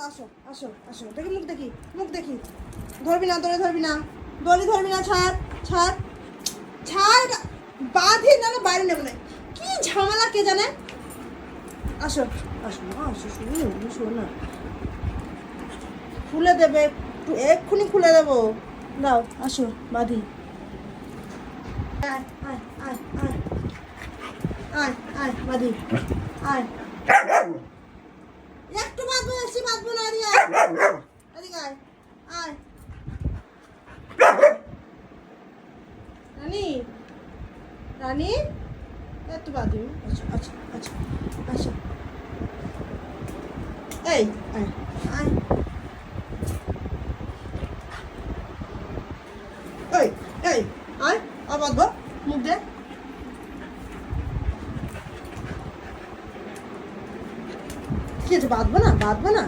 আসো আসো আসো, দেখি মুখ দেখি, মুখ দেখি। ধরবি না, দড়ি ধরবি না, দড়ি ধরবি না, ছাড় ছাড় ছাড়, বাঁধি না বাইরে নেবে না। কি ঝামেলা কে জানে। আসো আসো মা, আসো, শুনি শোন না, খুলে দেবে একটু, এক্ষুনি খুলে দেবো, দাও আসো বাঁধি। আয় আয় আয় আয় আয় আয় বাঁধি, আয়। একটু বাঁধবো, বেশি বাঁধবো না, এদিকে আয়, এদিকে আয়, আয়। রানী, রানী, একটু বাঁধি। আচ্ছা আচ্ছা আচ্ছা আচ্ছা, এই আয় আয়, এই এই আয়, আর বাঁধবো, মুখ দে। কি আছে, বাঁধবো না, বাঁধবো না।